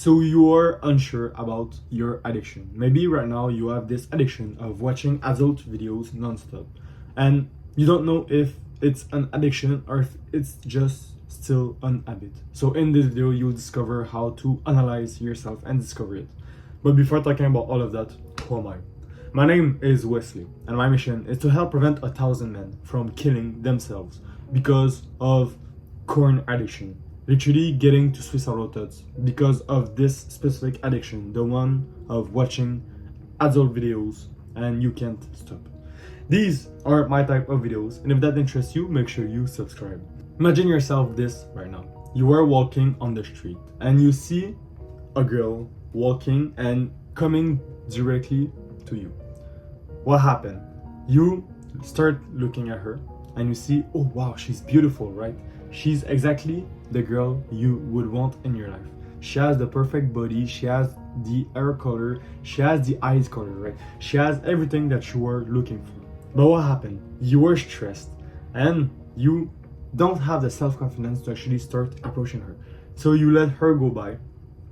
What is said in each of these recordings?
So you are unsure about your addiction. Maybe right now you have this addiction of watching adult videos non-stop, and you don't know if it's an addiction or if it's just still an habit. So in this video you'll discover how to analyze yourself and discover it. But before talking about all of that, who am I? My name is Wesley, and my mission is to help prevent 1,000 men from killing themselves because of corn addiction. Literally getting to suicidal thoughts because of this specific addiction, the one of watching adult videos and you can't stop. These are my type of videos, and if that interests you, make sure you subscribe. Imagine yourself this right now. You are walking on the street and you see a girl walking and coming directly to you. What happened? You start looking at her and you see, oh wow, she's beautiful, right? She's exactly the girl you would want in your life. She has the perfect body, she has the hair color, she has the eyes color, right? She has everything that you were looking for. But what happened? You were stressed and you don't have the self-confidence to actually start approaching her. So you let her go by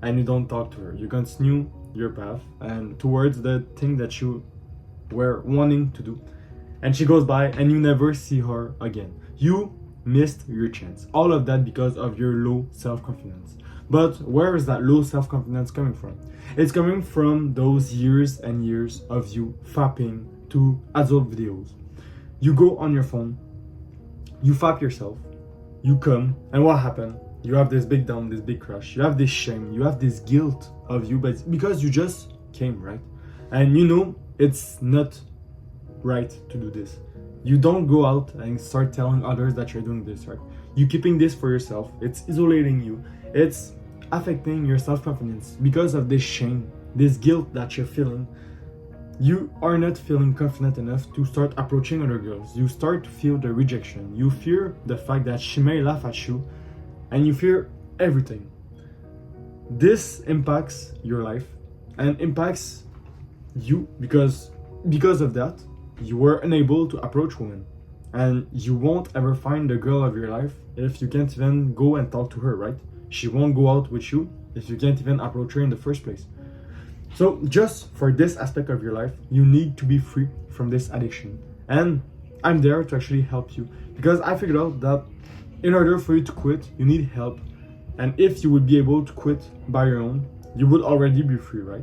and you don't talk to her. You continue your path and towards the thing that you were wanting to do. And she goes by and you never see her again. You missed your chance. All of that because of your low self-confidence. But where is that low self-confidence coming from? It's coming from those years and years of you fapping to adult videos. You go on your phone, you fap yourself, you come, and what happened? You have this big down, this big crush, you have this shame, you have this guilt of you, but because you just came, right? And you know it's not right to do this. You don't go out and start telling others that you're doing this, right? You're keeping this for yourself. It's isolating you. It's affecting your self-confidence because of this shame, this guilt that you're feeling. You are not feeling confident enough to start approaching other girls. You start to feel the rejection. You fear the fact that she may laugh at you, and you fear everything. This impacts your life and impacts you because of that, you were unable to approach women, and you won't ever find the girl of your life if you can't even go and talk to her, right? She won't go out with you if you can't even approach her in the first place. So just for this aspect of your life, you need to be free from this addiction, and I'm there to actually help you because I figured out that in order for you to quit, you need help, and if you would be able to quit by your own, you would already be free, right?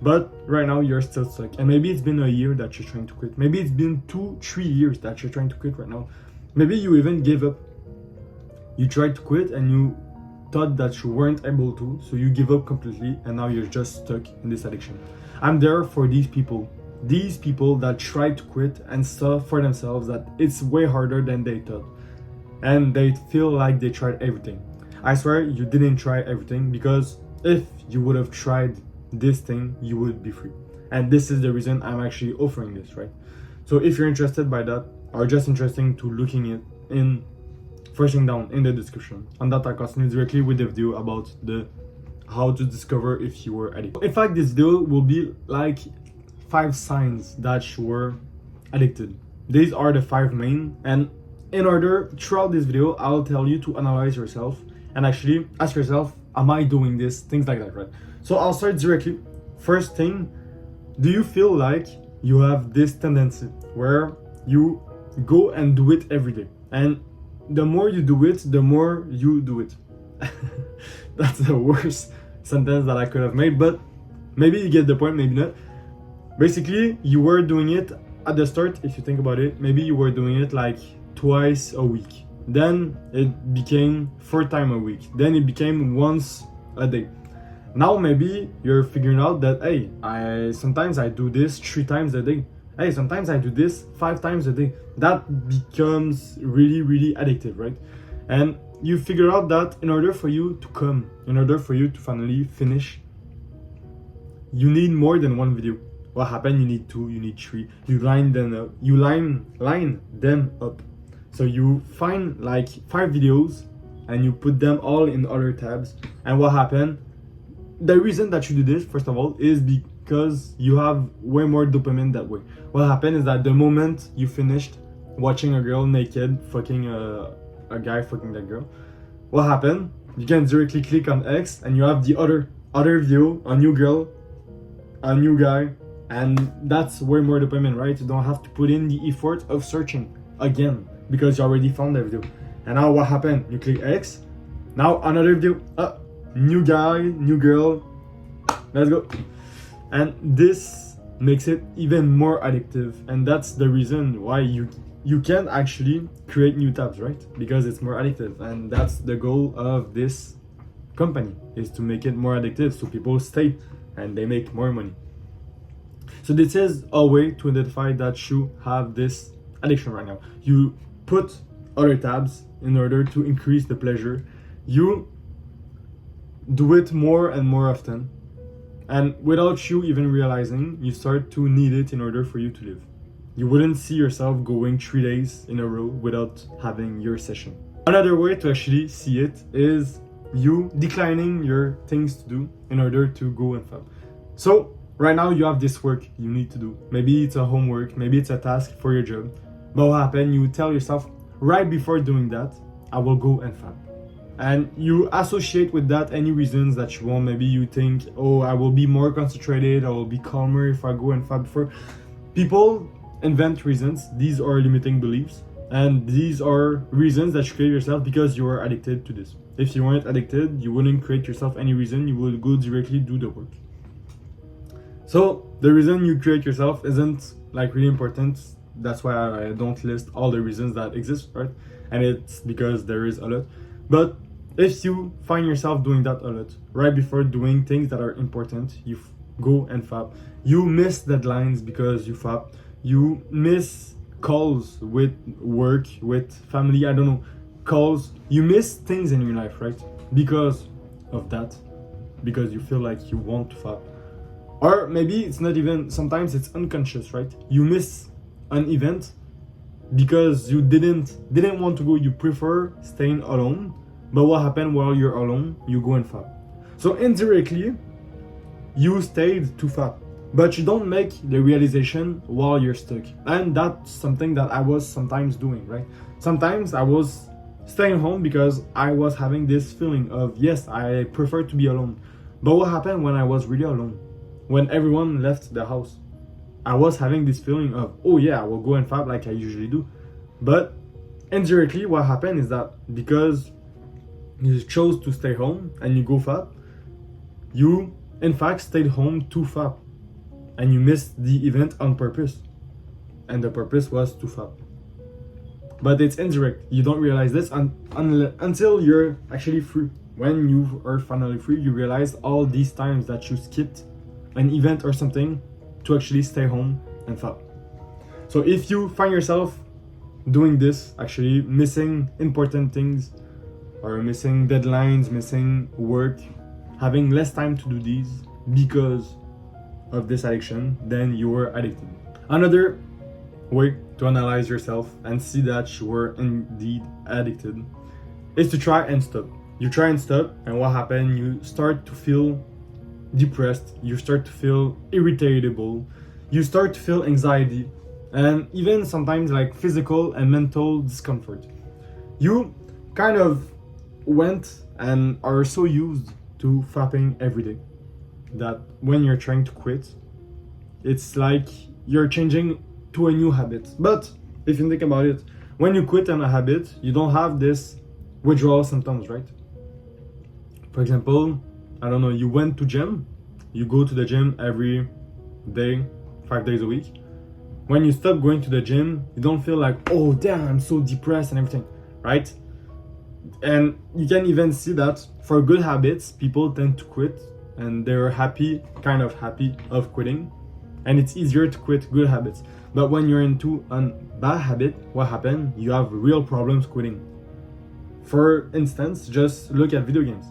But right now you're still stuck, and maybe it's been a year that you're trying to quit. Maybe it's been 2-3 years that you're trying to quit right now. Maybe you even gave up. You tried to quit and you thought that you weren't able to, so you give up completely, and now you're just stuck in this addiction. I'm there for these people that try to quit and saw for themselves that it's way harder than they thought, and they feel like they tried everything. I swear you didn't try everything, because if you would have tried this thing, you would be free. And this is the reason I'm actually offering this, right? So if you're interested by that, or just interested to looking it in, first thing down in the description. On that, I continue directly with the video about the how to discover if you were addicted. In fact, this video will be like 5 signs that you were addicted. These are the 5 main, and in order, throughout this video, I'll tell you to analyze yourself and actually ask yourself, am I doing this? Things like that, right? So I'll start directly. First thing, do you feel like you have this tendency where you go and do it every day? And the more you do it, the more you do it. That's the worst sentence that I could have made, but maybe you get the point, maybe not. Basically, you were doing it at the start, if you think about it, maybe you were doing it like twice a week. Then it became 4 times a week. Then it became once a day. Now maybe you're figuring out that, hey, sometimes I do this 3 times a day. Hey, sometimes I do this 5 times a day. That becomes really, really addictive, right? And you figure out that in order for you to come, in order for you to finally finish, you need more than 1 video. What happened? You need 2, you need 3. You line them up. You line them up. So you find like 5 videos and you put them all in other tabs. And what happened? The reason that you do this, first of all, is because you have way more dopamine that way. What happened is that the moment you finished watching a girl naked fucking a guy fucking that girl, what happened? You can directly click on X and you have the other other video, a new girl, a new guy, and that's way more dopamine, right? You don't have to put in the effort of searching again because you already found the video. And now what happened? You click X. Now another video. New guy, new girl. Let's go. And this makes it even more addictive. And that's the reason why you can actually create new tabs, right? Because it's more addictive. And that's the goal of this company, is to make it more addictive so people stay and they make more money. So this is a way to identify that you have this addiction right now. You put other tabs in order to increase the pleasure. You do it more and more often. And without you even realizing, you start to need it in order for you to live. You wouldn't see yourself going 3 days in a row without having your session. Another way to actually see it is you declining your things to do in order to go and fab. So right now you have this work you need to do. Maybe it's a homework, maybe it's a task for your job. But what happens? You tell yourself, right before doing that, I will go and fab. And you associate with that any reasons that you want. Maybe you think, oh, I will be more concentrated, I will be calmer if I go and fab before. People invent reasons. These are limiting beliefs. And these are reasons that you create yourself because you are addicted to this. If you weren't addicted, you wouldn't create yourself any reason. You would go directly do the work. So the reason you create yourself isn't like really important. That's why I don't list all the reasons that exist, right? And it's because there is a lot. But if you find yourself doing that a lot, right before doing things that are important, you go and fab. You miss deadlines because you fab. You miss calls with work, with family, I don't know, calls. You miss things in your life, right? Because of that. Because you feel like you want to fab. Or maybe it's not even, sometimes it's unconscious, right? You miss an event because you didn't want to go. You prefer staying alone. But what happened while you're alone? You go and fab. So indirectly, you stayed to fab. But you don't make the realization while you're stuck. And that's something that I was sometimes doing, right? Sometimes I was staying home because I was having this feeling of, yes, I prefer to be alone. But what happened when I was really alone? When everyone left the house, I was having this feeling of, oh yeah, I will go and fab like I usually do. But indirectly, what happened is that because you chose to stay home and you go fab, you in fact stayed home to fab. And you missed the event on purpose. And the purpose was to fab. But it's indirect. You don't realize this until you're actually free. When you are finally free, you realize all these times that you skipped an event or something to actually stay home and fab. So if you find yourself doing this, actually missing important things, or missing deadlines, missing work, having less time to do these because of this addiction, then you are addicted. Another way to analyze yourself and see that you are indeed addicted is to try and stop. You try and stop, and what happens? You start to feel depressed, you start to feel irritable, you start to feel anxiety, and even sometimes like physical and mental discomfort. You kind of went and are so used to fapping every day that when you're trying to quit, it's like you're changing to a new habit. But if you think about it, when you quit on a habit, you don't have this withdrawal symptoms, right? For example, I don't know, you went to gym, you go to the gym every day, 5 days a week. When you stop going to the gym, you don't feel like, oh damn, I'm so depressed and everything, right? And you can even see that for good habits, people tend to quit and they're kind of happy of quitting. And it's easier to quit good habits. But when you're into a bad habit, what happens? You have real problems quitting. For instance, just look at video games.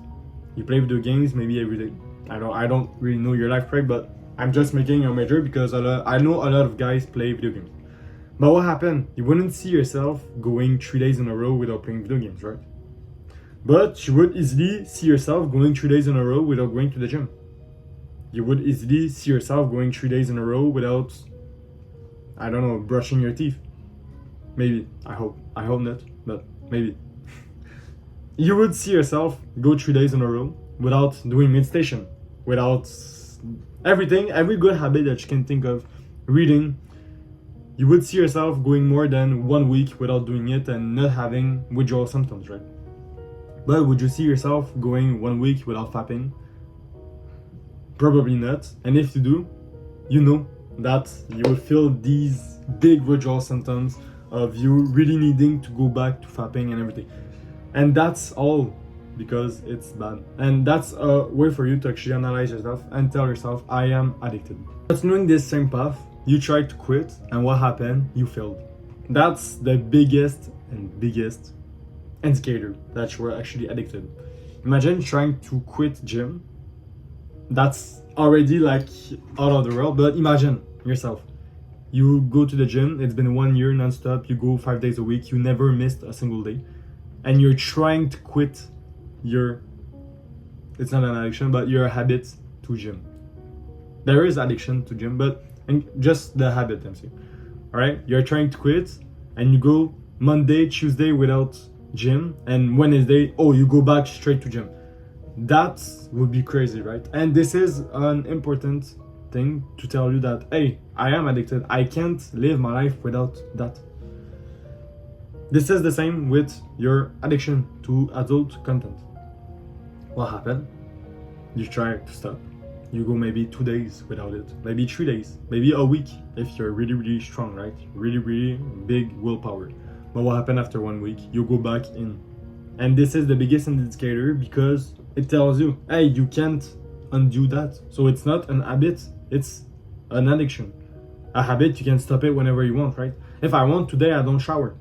You play video games maybe every day. I don't really know your life, Craig, but I'm just making a major because I know a lot of guys play video games. But what happened? You wouldn't see yourself going 3 days in a row without playing video games, right? But you would easily see yourself going 3 days in a row without going to the gym. You would easily see yourself going 3 days in a row without, I don't know, brushing your teeth. Maybe. I hope not, but maybe. You would see yourself go 3 days in a row without doing meditation. without everything, every good habit that you can think of, reading, you would see yourself going more than 1 week without doing it and not having withdrawal symptoms, right? But would you see yourself going 1 week without fapping? Probably not. And if you do, you know that you will feel these big withdrawal symptoms of you really needing to go back to fapping and everything. And that's all because it's bad. And that's a way for you to actually analyze yourself and tell yourself, I am addicted. Continuing this same path, you tried to quit, and what happened? You failed. That's the biggest indicator that you were actually addicted. Imagine trying to quit gym. That's already like out of the world, but imagine yourself. You go to the gym, it's been 1 year non-stop, you go 5 days a week, you never missed a single day, and you're trying to quit it's not an addiction, but your habit to gym. There is addiction to gym, but just the habit, I'm saying. Alright, you're trying to quit, and you go Monday, Tuesday without gym, and Wednesday, you go back straight to gym. That would be crazy, right? And this is an important thing to tell you that, hey, I am addicted. I can't live my life without that. This is the same with your addiction to adult content. What happened? You try to stop. You go maybe 2 days without it, maybe 3 days, maybe a week if you're really, really strong, right? Really big willpower. But what happened after 1 week? You go back in. And this is the biggest indicator because it tells you, hey, you can't undo that. So it's not an habit, it's an addiction. A habit, you can stop it whenever you want, right? If I want today, I don't shower.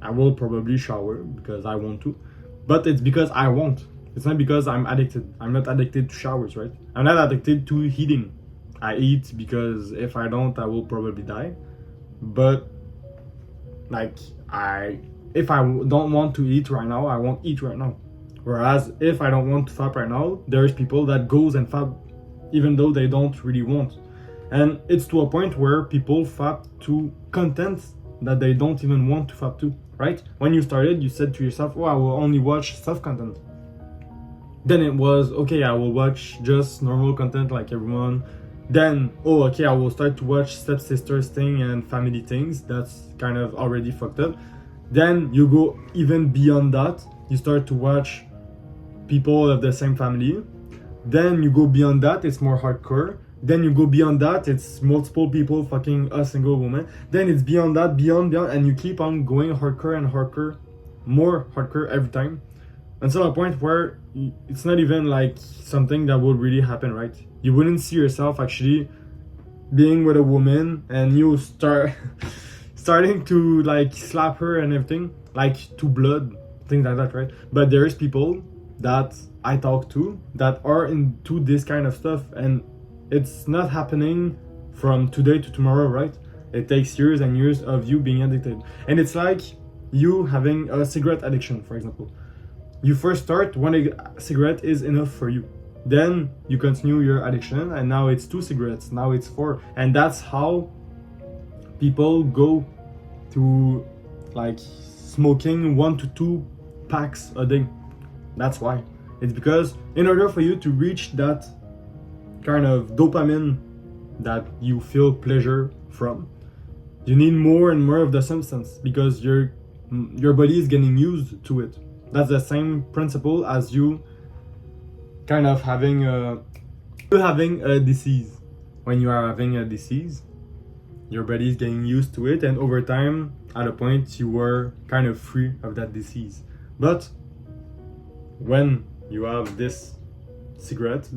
I will probably shower because I want to, but it's because I want. It's not because I'm addicted. I'm not addicted to showers, right? I'm not addicted to eating. I eat because if I don't, I will probably die. But like if I don't want to eat right now, I won't eat right now. Whereas if I don't want to fap right now, there's people that goes and fap even though they don't really want. And it's to a point where people fap to content that they don't even want to fap to, right? When you started, you said to yourself, I will only watch stuff content. Then it was, okay, I will watch just normal content like everyone. Then, okay, I will start to watch stepsisters thing and family things. That's kind of already fucked up. Then you go even beyond that. You start to watch people of the same family. Then you go beyond that, it's more hardcore. Then you go beyond that, it's multiple people fucking a single woman. Then it's beyond that, beyond, and you keep on going hardcore and hardcore, more hardcore every time. Until a point where it's not even like something that would really happen, right? You wouldn't see yourself actually being with a woman and you starting to like slap her and everything, like to blood, things like that, right? But there is people that I talk to that are into this kind of stuff, and it's not happening from today to tomorrow, right? It takes years and years of you being addicted. And it's like you having a cigarette addiction, for example. You first start, 1 cigarette is enough for you. Then you continue your addiction, and now it's 2 cigarettes, now it's 4. And that's how people go to like smoking 1 to 2 packs a day. That's why. It's because in order for you to reach that kind of dopamine that you feel pleasure from, you need more and more of the substance because your body is getting used to it. That's the same principle as you kind of having a disease. When you are having a disease, your body is getting used to it, and over time, at a point, you were kind of free of that disease. But when you have this cigarette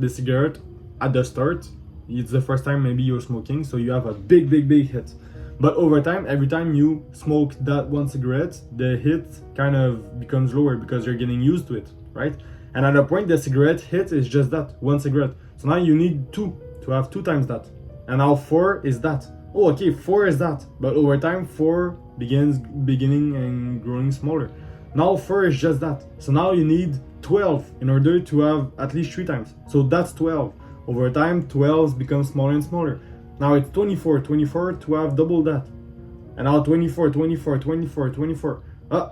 at the start, it's the first time maybe you're smoking, so you have a big hit. But over time, every time you smoke that 1 cigarette, the hit kind of becomes lower because you're getting used to it, right? And at a point, the cigarette hit is just that, 1 cigarette. So now you need 2 to have 2 times that. And now 4 is that. 4 is that. But over time, 4 beginning and growing smaller. Now 4 is just that. So now you need 12 in order to have at least 3 times. So that's 12. Over time, 12 becomes smaller and smaller. Now it's 24 to have double that. And now 24.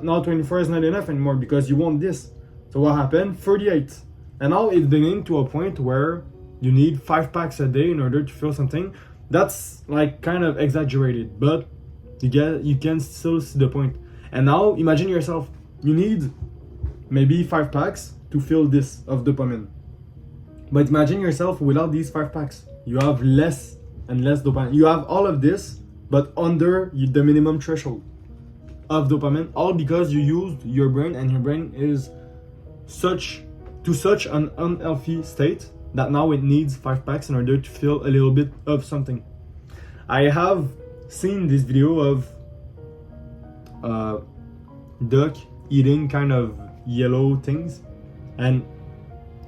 Now 24 is not enough anymore because you want this. So what happened? 38. And now it's beginning to a point where you need 5 packs a day in order to feel something, that's like kind of exaggerated, but you can still see the point. And now imagine yourself, you need maybe 5 packs to feel this of dopamine. But imagine yourself without these 5 packs. You have less and less dopamine. You have all of this, but under the minimum threshold of dopamine, all because you used your brain, and your brain is such an unhealthy state that now it needs 5 packs in order to feel a little bit of something. I have seen this video of duck eating kind of yellow things, and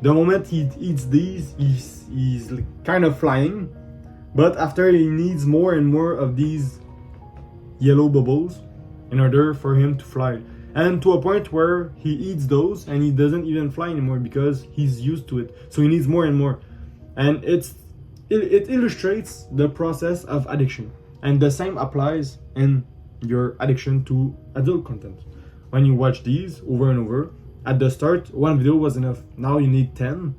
the moment he eats these, he's kind of flying, but after he needs more and more of these yellow bubbles in order for him to fly, and to a point where he eats those and he doesn't even fly anymore because he's used to it, so he needs more and more. And it illustrates the process of addiction, and the same applies in your addiction to adult content. When you watch these over and over, at the start 1 video was enough. Now you need 10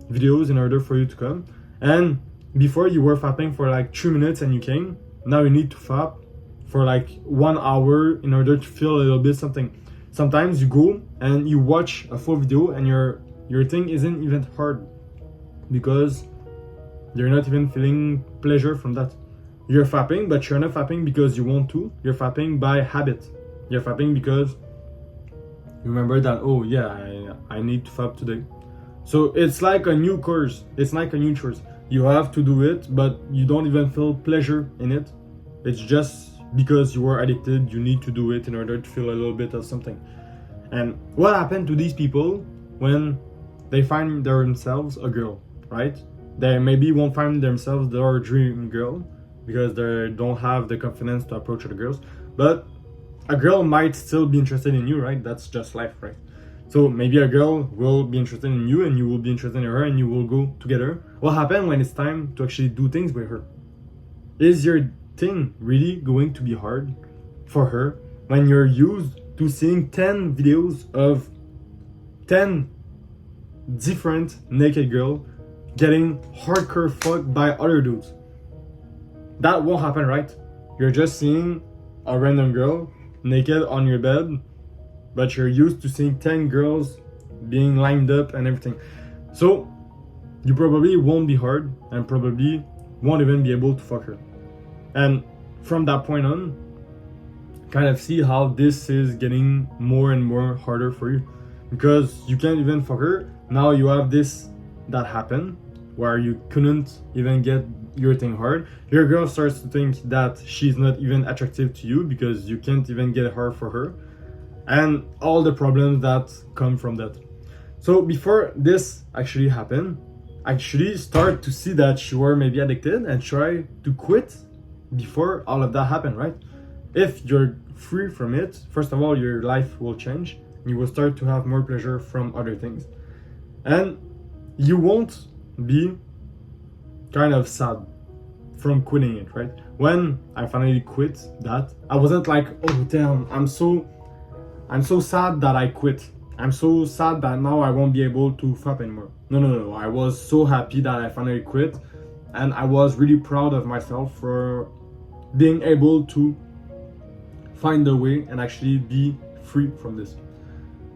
videos in order for you to come, and before you were fapping for like 3 minutes and you came, now you need to fap for like 1 hour in order to feel a little bit something. Sometimes you go and you watch a full video and your thing isn't even hard because you're not even feeling pleasure from that. You're fapping, but you're not fapping because you want to. You're fapping by habit. You're fapping because you remember that, oh yeah, I need to fap today. So it's like a new course. It's like a new choice. You have to do it, but you don't even feel pleasure in it. It's just because you are addicted, you need to do it in order to feel a little bit of something. And what happened to these people when they find themselves a girl, right? They maybe won't find themselves their dream girl because they don't have the confidence to approach other girls, but a girl might still be interested in you, right? That's just life, right? So maybe a girl will be interested in you and you will be interested in her and you will go together. What happens when it's time to actually do things with her? Is your thing really going to be hard for her when you're used to seeing 10 videos of 10 different naked girls getting hardcore fucked by other dudes? That won't happen, right? You're just seeing a random girl naked on your bed, but you're used to seeing 10 girls being lined up and everything. So you probably won't be hard and probably won't even be able to fuck her. And from that point on, kind of see how this is getting more and more harder for you, because you can't even fuck her. Now you have this that happened where you couldn't even get your thing hard. Your girl starts to think that she's not even attractive to you because you can't even get hard for her, and all the problems that come from that. So before this actually happened, actually start to see that you were maybe addicted and try to quit before all of that happened, right? If you're free from it, first of all, your life will change. You will start to have more pleasure from other things, and you won't be kind of sad from quitting it, right? When I finally quit that, I wasn't like, oh damn, I'm so sad that I quit. I'm so sad that now I won't be able to fap anymore. No. I was so happy that I finally quit, and I was really proud of myself for being able to find a way and actually be free from this.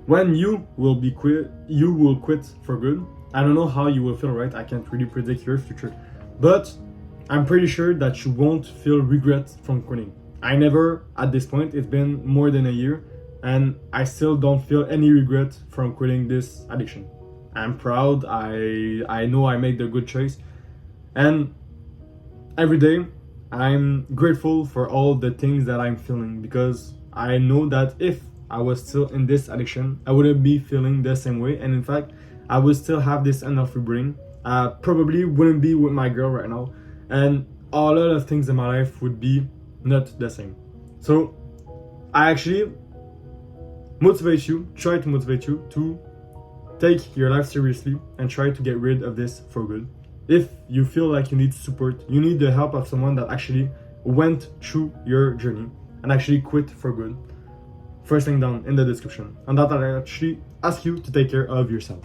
When you will quit for good. I don't know how you will feel, right? I can't really predict your future, but I'm pretty sure that you won't feel regret from quitting. I never, at this point, it's been more than a year, and I still don't feel any regret from quitting this addiction. I'm proud. I know I made the good choice, and every day I'm grateful for all the things that I'm feeling, because I know that if I was still in this addiction, I wouldn't be feeling the same way, and in fact, I would still have this unhealthy brain. I probably wouldn't be with my girl right now, and a lot of things in my life would be not the same. So I actually try to motivate you to take your life seriously and try to get rid of this for good. If you feel like you need support, you need the help of someone that actually went through your journey and actually quit for good, first link down in the description. And that I actually ask you to take care of yourself.